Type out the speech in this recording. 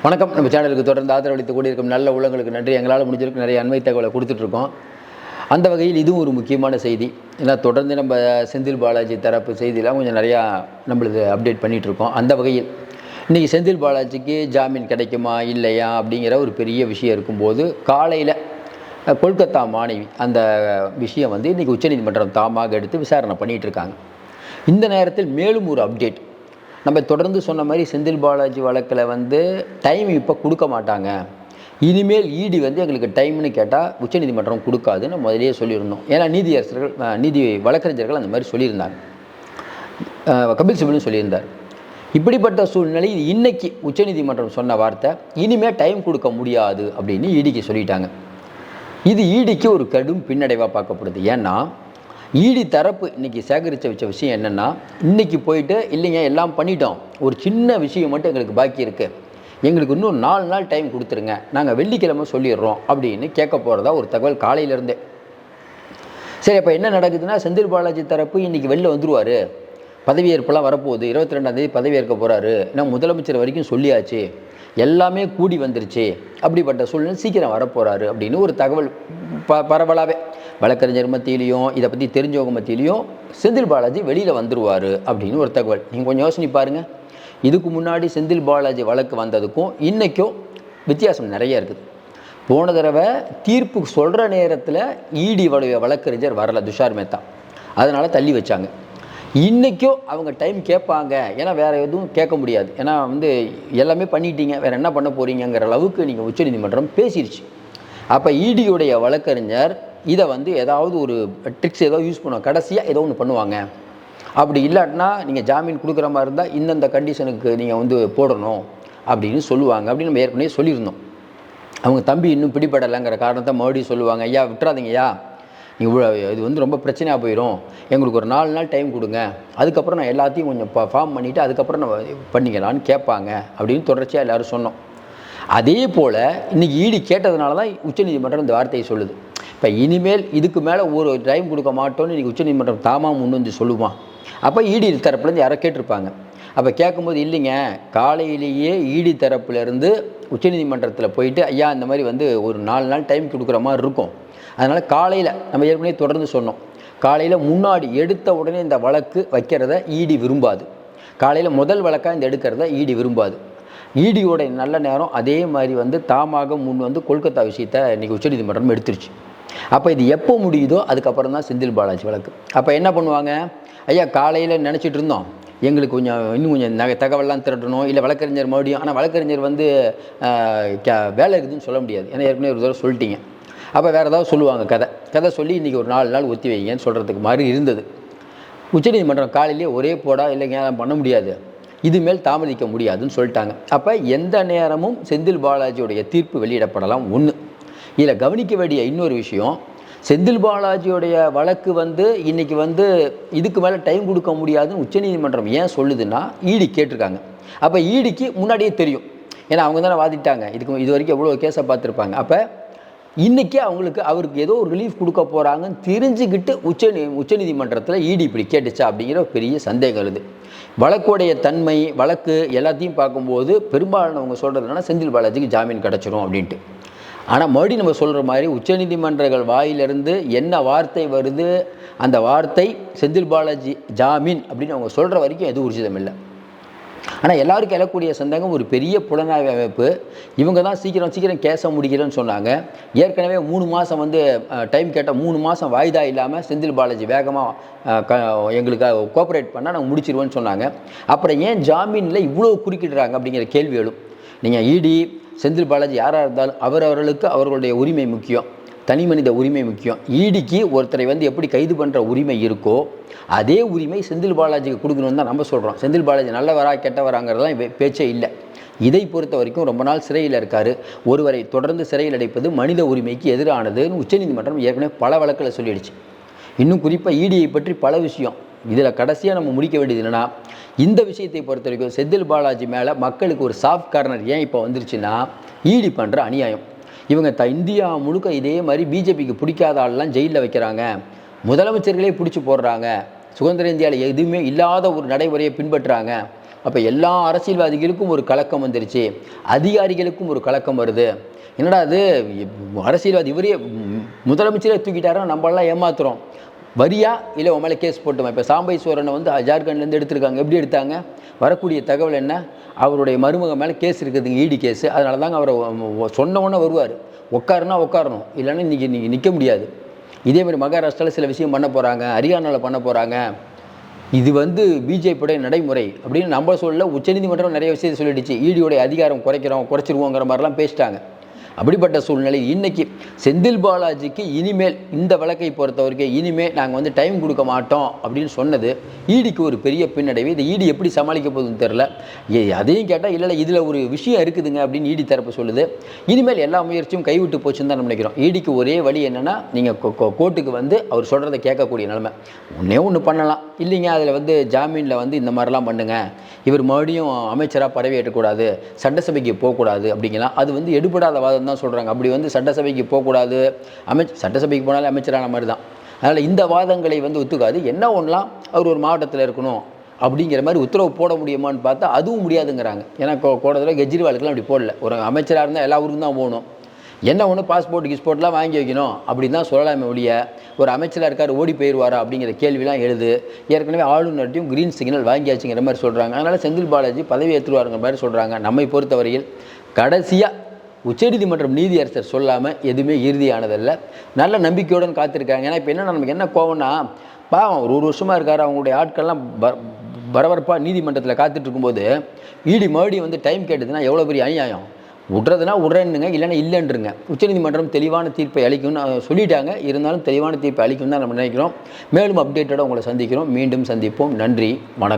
வணக்கம். நம்ம சேனலுக்கு தொடர்ந்து ஆதரவளித்து கூடியிருக்கும் நல்ல உள்ளங்களுக்கு நன்றி. எங்களால் முடிஞ்சிருக்கு நிறைய அண்மை தகவலை கொடுத்துட்ருக்கோம். அந்த வகையில் இதுவும் ஒரு முக்கியமான செய்தி. ஏன்னா தொடர்ந்து நம்ம செந்தில் பாலாஜி தரப்பு செய்தியெலாம் கொஞ்சம் நிறையா நம்மளுக்கு அப்டேட் பண்ணிகிட்ருக்கோம். அந்த வகையில் இன்றைக்கி செந்தில் பாலாஜிக்கு ஜாமீன் கிடைக்குமா இல்லையா அப்படிங்கிற ஒரு பெரிய விஷயம் இருக்கும்போது, காலையில் கொல்கத்தா மாணவி அந்த விஷயம் இன்றைக்கி உச்சநீதிமன்றம் தாமாக எடுத்து விசாரணை பண்ணிகிட்ருக்காங்க. இந்த நேரத்தில் மேலும் ஒரு அப்டேட். நம்ம தொடர்ந்து சொன்ன மாதிரி செந்தில் பாலாஜி வழக்கில் டைம் இப்போ கொடுக்க மாட்டாங்க. இனிமேல் இடி எங்களுக்கு டைம்னு கேட்டால் உச்சநீதிமன்றம் கொடுக்காதுன்னு முதலே சொல்லியிருந்தோம். ஏன்னா நீதி வழக்கறிஞர்கள் அந்த மாதிரி சொல்லியிருந்தாங்க. கபில் சிபலும் சொல்லியிருந்தார். இப்படிப்பட்ட சூழ்நிலையில் இன்றைக்கி உச்சநீதிமன்றம் சொன்ன வார்த்தை, இனிமேல் டைம் கொடுக்க முடியாது அப்படின்னு இடிக்கு சொல்லிட்டாங்க. இது இடிக்கு ஒரு கடும் பின்னடைவாக பார்க்கப்படுது. ஏன்னா இடி தரப்பு இன்றைக்கி சேகரித்த வச்ச விஷயம் என்னென்னா, இன்றைக்கி போயிட்டு இல்லைங்க எல்லாம் பண்ணிட்டோம், ஒரு சின்ன விஷயம் மட்டும் எங்களுக்கு பாக்கி இருக்குது, எங்களுக்கு இன்னும் 4 நாள் டைம் கொடுத்துருங்க, நாங்கள் வெள்ளிக்கிழமை சொல்லிடுறோம் அப்படின்னு கேட்க போகிறதா ஒரு தகவல் காலையிலேருந்தே. சரி, அப்போ என்ன நடக்குதுன்னா, செந்தில் பாலாஜி தரப்பு இன்றைக்கி வெளில வந்துடுவார், பதவியேற்பெல்லாம் வரப்போகுது, 22ஆம் தேதி பதவியேற்க போகிறாரு, ஏன்னா முதலமைச்சர் வரைக்கும் சொல்லியாச்சு, எல்லாமே கூடி வந்துருச்சு, அப்படிப்பட்ட சூழ்நிலை சீக்கிரம் வரப்போகிறாரு அப்படின்னு ஒரு தகவல் பரவலாகவே வழக்கறிஞர் மத்தியிலையும் இதை பற்றி தெரிஞ்சவங்க மத்தியிலையும் செந்தில் பாலாஜி வெளியில் வந்துடுவார் அப்படின்னு ஒரு தகவல். நீங்கள் கொஞ்சம் யோசனை பாருங்கள். இதுக்கு முன்னாடி செந்தில் பாலாஜி வழக்கு வந்ததுக்கும் இன்றைக்கும் வித்தியாசம் நிறைய இருக்குது. போன தடவை தீர்ப்பு சொல்கிற நேரத்தில் இடி வழக்கறிஞர் வரலை, துஷார் மேத்தா, அதனால் தள்ளி வச்சாங்க. இன்றைக்கும் அவங்க டைம் கேட்பாங்க, ஏன்னா வேறு எதுவும் கேட்க முடியாது, ஏன்னா எல்லாமே பண்ணிட்டீங்க, வேறு என்ன பண்ண போகிறீங்கிற அளவுக்கு நீங்கள் உச்சநீதிமன்றம் பேசிடுச்சு. அப்போ இடியுடைய வழக்கறிஞர் இதை ஏதாவது ஒரு ட்ரிக்ஸ் ஏதோ யூஸ் பண்ணுவாங்க, கடைசியாக ஏதோ ஒன்று பண்ணுவாங்க. அப்படி இல்லாட்டினா நீங்கள் ஜாமீன் கொடுக்குற மாதிரி இருந்தால் இந்தந்த கண்டிஷனுக்கு நீங்கள் போடணும் அப்படின்னு சொல்லுவாங்க அப்படின்னு நம்ம ஏற்கனவே சொல்லியிருந்தோம். அவங்க தம்பி இன்னும் பிடிபடலைங்கிற காரணத்தை மறுபடியும் சொல்லுவாங்க, ஐயா விட்டுறாதீங்க ஐயா, நீங்கள் இது ரொம்ப பிரச்சனையாக போயிடும், எங்களுக்கு ஒரு 4 நாள் டைம் கொடுங்க, அதுக்கப்புறம் நான் எல்லாத்தையும் கொஞ்சம் ஃபார்ம் பண்ணிவிட்டு அதுக்கப்புறம் நம்ம பண்ணிக்கலான்னு கேட்பாங்க அப்படின்னு தொடர்ச்சியாக எல்லோரும் சொன்னோம். அதே போல் இன்றைக்கி இடி கேட்டதுனால தான் உச்சநீதிமன்றம் இந்த வார்த்தையை சொல்லுது. இப்போ இனிமேல் இதுக்கு மேலே ஒரு டைம் கொடுக்க மாட்டோன்னு இன்றைக்கி உச்சநீதிமன்றம் தாமாக முன் சொல்லுவான். அப்போ இடி தரப்புலேருந்து யாரோ கேட்டிருப்பாங்க. அப்போ கேட்கும்போது, இல்லைங்க, காலையிலேயே இடி தரப்புலேருந்து உச்சநீதிமன்றத்தில் போயிட்டு ஐயா இந்த மாதிரி ஒரு 4 நாள் டைம் கொடுக்குற மாதிரி இருக்கும், அதனால் காலையில் நம்ம ஏற்கனவே தொடர்ந்து சொன்னோம், காலையில் முன்னாடி எடுத்த உடனே இந்த வழக்கு வைக்கிறத இடி விரும்பாது, காலையில் முதல் வழக்காக இந்த எடுக்கிறத இடி விரும்பாது. இடியோட நல்ல நேரம் அதே மாதிரி தாமாக முன் கொல்கத்தா விஷயத்தை இன்றைக்கி உச்சநீதிமன்றம் எடுத்துருச்சு. அப்போ இது எப்போ முடியுதோ அதுக்கப்புறம் தான் செந்தில் பாலாஜி வழக்கு. அப்போ என்ன பண்ணுவாங்க, ஐயா காலையில் நினச்சிட்டு இருந்தோம், எங்களுக்கு இன்னும் கொஞ்சம் தகவலாம் திரட்டணும், இல்லை வழக்கறிஞர் மறுபடியும், ஆனால் வழக்கறிஞர் வேலை இருக்குதுன்னு சொல்ல முடியாது, ஏன்னா ஏற்கனவே ஒரு தடவை சொல்லிட்டீங்க. அப்போ வேறு ஏதாவது சொல்லுவாங்க, கதை சொல்லி இன்றைக்கி ஒரு 4 நாள் ஒத்தி வைங்கன்னு சொல்கிறதுக்கு மாதிரி இருந்தது. உச்சநீதிமன்றம் காலையிலேயே ஒரே போடா இல்லைங்க பண்ண முடியாது, இதுமேல் தாமதிக்க முடியாதுன்னு சொல்லிட்டாங்க. அப்போ எந்த நேரமும் செந்தில் பாலாஜியோடைய தீர்ப்பு வெளியிடப்படலாம். ஒன்று, இதில் கவனிக்க வேண்டிய இன்னொரு விஷயம், செந்தில் பாலாஜியோடைய வழக்கு இன்றைக்கி இதுக்கு மேலே டைம் கொடுக்க முடியாதுன்னு உச்சநீதிமன்றம் ஏன் சொல்லுதுன்னா, இடி கேட்டிருக்காங்க. அப்போ இடிக்கு முன்னாடியே தெரியும், ஏன்னா அவங்க தானே வாதிட்டாங்க, இது வரைக்கும் எவ்வளோ கேஸை பார்த்துருப்பாங்க. அப்போ இன்றைக்கி அவருக்கு ஏதோ ஒரு ரிலீஃப் கொடுக்க போகிறாங்கன்னு தெரிஞ்சுக்கிட்டு உச்சநீதிமன்றத்தில் இடி இப்படி கேட்டுச்சா அப்படிங்கிற ஒரு பெரிய சந்தேகம் இருக்குது. வழக்குடைய தன்மை, வழக்கு எல்லாத்தையும் பார்க்கும்போது பெரும்பாலானவங்க சொல்கிறது என்னன்னா, செந்தில் பாலாஜிக்கு ஜாமீன் கிடச்சிரும் அப்படின்ட்டு. ஆனால் மறுபடியும் நம்ம சொல்கிற மாதிரி உச்சநீதிமன்றங்கள் வாயிலிருந்து என்ன வார்த்தை வருது, அந்த வார்த்தை செந்தில் பாலாஜி ஜாமீன் அப்படின்னு அவங்க சொல்கிற வரைக்கும் எதுவும் உறுதிதம் இல்லை. ஆனால் எல்லாருக்கும் எழக்கூடிய சந்தேகம், ஒரு பெரிய புலனாய்வு அமைப்பு இவங்க தான் சீக்கிரம் கேஸை முடிக்கிறேன்னு சொன்னாங்க. ஏற்கனவே 3 மாதம் டைம் கேட்டால் 3 மாதம் வாய்தா இல்லாமல் செந்தில் பாலாஜி வேகமாக எங்களுக்கு கோஆப்ரேட் பண்ணால் நாங்கள் முடிச்சிருவோன்னு சொன்னாங்க. அப்புறம் ஏன் ஜாமீனில் இவ்வளோ குறுக்கிடுறாங்க அப்படிங்கிற கேள்வி எழும். நீங்கள் இடி செந்தில் பாலாஜி யாராக இருந்தாலும் அவர்களுக்கு அவர்களுடைய உரிமை முக்கியம், தனி மனித உரிமை முக்கியம். இடிக்கு ஒருத்தரை எப்படி கைது பண்ணுற உரிமை இருக்கோ அதே உரிமை செந்தில் பாலாஜிக்கு கொடுக்கணும்னு தான் நம்ம சொல்கிறோம். செந்தில் பாலாஜி நல்லவரா கெட்டவராங்கிறதுலாம் பேச்சே இல்லை. இதை பொறுத்த வரைக்கும் ரொம்ப நாள் சிறையில் இருக்கார், ஒருவரை தொடர்ந்து சிறையில் அடைப்பது மனித உரிமைக்கு எதிரானதுன்னு உச்சநீதிமன்றம் ஏற்கனவே பல வழக்கில் சொல்லிடுச்சு. இன்னும் குறிப்பாக இடியை பற்றி பல விஷயம். இதில் கடைசியாக நம்ம முடிக்க வேண்டியது என்னென்னா, இந்த விஷயத்தை பொறுத்த வரைக்கும் செந்தில் பாலாஜி மேலே மக்களுக்கு ஒரு சாஃப்ட் கார்னர் ஏன் இப்போ வந்துருச்சுன்னா, இடி பண்ணுற அநியாயம். இவங்க இந்தியா முழுக்க இதே மாதிரி பிஜேபிக்கு பிடிக்காத ஆள்லாம் ஜெயிலில் வைக்கிறாங்க, முதலமைச்சர்களே பிடிச்சி போடுறாங்க, சுதந்திர இந்தியாவில் எதுவுமே இல்லாத ஒரு நடைமுறையை பின்பற்றுறாங்க, அப்போ எல்லா அரசியல்வாதிகளுக்கும் ஒரு கலக்கம் வந்துருச்சு, அதிகாரிகளுக்கும் ஒரு கலக்கம் வருது. என்னடா அது அரசியல்வாதி இவரே முதலமைச்சரே தூக்கிட்டாரோ, நம்மளாம் ஏமாத்துறோம், வரியா இல்லை உன் மேலே கேஸ் போட்டுமா? இப்போ சாம்பை சோரனை வந்து ஜார்க்கண்ட்லேருந்து எடுத்திருக்காங்க. எப்படி எடுத்தாங்க? வரக்கூடிய தகவல் என்ன? அவருடைய மருமக மேலே கேஸ் இருக்குதுங்க, இடி கேஸு. அதனால தாங்க அவரை சொன்ன உடனே வருவார். உட்காருனா உட்காரணும், இல்லைன்னா நீங்கள் நிற்க முடியாது. இதேமாதிரி மகாராஷ்டிராவில் சில விஷயம் பண்ண போகிறாங்க, ஹரியானாவில் பண்ண போகிறாங்க. இது வந்து பிஜேபியோடைய நடைமுறை அப்படின்னு நம்ம சொல்ல. உச்சநீதிமன்றம் நிறைய விஷயத்தை சொல்லிடுச்சு. ஈடியோடைய அதிகாரம் குறைச்சிருவோங்கிற மாதிரிலாம் பேசிட்டாங்க. அப்படிப்பட்ட சூழ்நிலை இன்றைக்கி செந்தில் பாலாஜிக்கு இனிமேல் இந்த வழக்கை பொறுத்த வரைக்கும் இனிமேல் நாங்கள் வந்து டைம் கொடுக்க மாட்டோம் அப்படின்னு சொன்னது ஈடிக்கு ஒரு பெரிய பின்னடைவு. இதை ஈடி எப்படி சமாளிக்க போகுதுன்னு தெரில. அதையும் கேட்டால் இல்லை இதில் ஒரு விஷயம் இருக்குதுங்க அப்படின்னு ஈடி தரப்பு சொல்லுது. இனிமேல் எல்லா முயற்சியும் கைவிட்டு போச்சுன்னு தான் நம்ம நினைக்கிறோம். ஈடிக்கு ஒரே வழி என்னென்னா, நீங்கள் கோர்ட்டுக்கு வந்து அவர் சொல்கிறத கேட்கக்கூடிய நிலைமை. ஒன்று பண்ணலாம், இல்லைங்க அதில் வந்து ஜாமீனில் வந்து இந்த மாதிரிலாம் பண்ணுங்கள், இவர் மறுபடியும் அமைச்சராக பதவியேற்றக்கூடாது, சட்டசபைக்கு போகக்கூடாது அப்படிங்கலாம். அது வந்து எடுபடாத வாதம் தான் சொல்கிறாங்க. அப்படி வந்து சட்டசபைக்கு போகக்கூடாது, சட்டசபைக்கு போனாலே அமைச்சரான மாதிரி தான். அதனால் இந்த வாதங்களை வந்து ஒத்துக்காது. என்ன ஒன்றலாம், அவர் ஒரு மாவட்டத்தில் இருக்கணும் அப்படிங்கிற மாதிரி உத்தரவு போட முடியுமான்னு பார்த்தா அதுவும் முடியாதுங்கிறாங்க. ஏன்னா கோடத்தில் கெஜ்ரிவாலுக்குலாம் அப்படி போடல. ஒரு அமைச்சராக இருந்தால் எல்லா ஊருக்கும் தான் போகணும். என்ன ஒன்று கிஸ்போர்ட்லாம் வாங்கி வைக்கணும் அப்படின்னு தான் சொல்லலாமே ஒழிய, ஒரு அமைச்சராக இருக்கார் ஓடி போயிடுவாரா அப்படிங்கிற கேள்விலாம் எழுது. ஏற்கனவே ஆளுநர்ட்டையும் கிரீன் சிக்னல் வாங்கியாச்சுங்கிற மாதிரி சொல்கிறாங்க. அதனால் செந்தில் பாலாஜி பதவி ஏற்றுவாருங்கிற மாதிரி சொல்கிறாங்க. நம்மை பொறுத்தவரையில் கடைசியாக உச்சநீதிமன்றம் நீதியரசர் சொல்லாமல் எதுவுமே இறுதியானதல்ல. நல்ல நம்பிக்கையுடன் காத்திருக்காங்க. ஏன்னா இப்போ என்ன நமக்கு என்ன கோவம்னா, பாவம் ஒரு வருஷமாக இருக்கார், அவங்களுடைய ஆட்கள்லாம் பரபரப்பாக நீதிமன்றத்தில் காத்துட்டு இருக்கும்போது ஈடி மறுபடியும் வந்து டைம் கேட்டதுன்னா எவ்வளோ பெரிய அநியாயம். விட்றதுனா விட்றேன்னுங்க, இல்லைன்னா இல்லைன்றுங்க. உச்சநீதிமன்றம் தெளிவான தீர்ப்பை அளிக்கும்னு சொல்லிட்டாங்க. இருந்தாலும் தெளிவான தீர்ப்பை அளிக்கும் தான் நம்ம நினைக்கிறோம். மேலும் அப்டேட்டோட உங்களை சந்திக்கிறோம். மீண்டும் சந்திப்போம். நன்றி, வணக்கம்.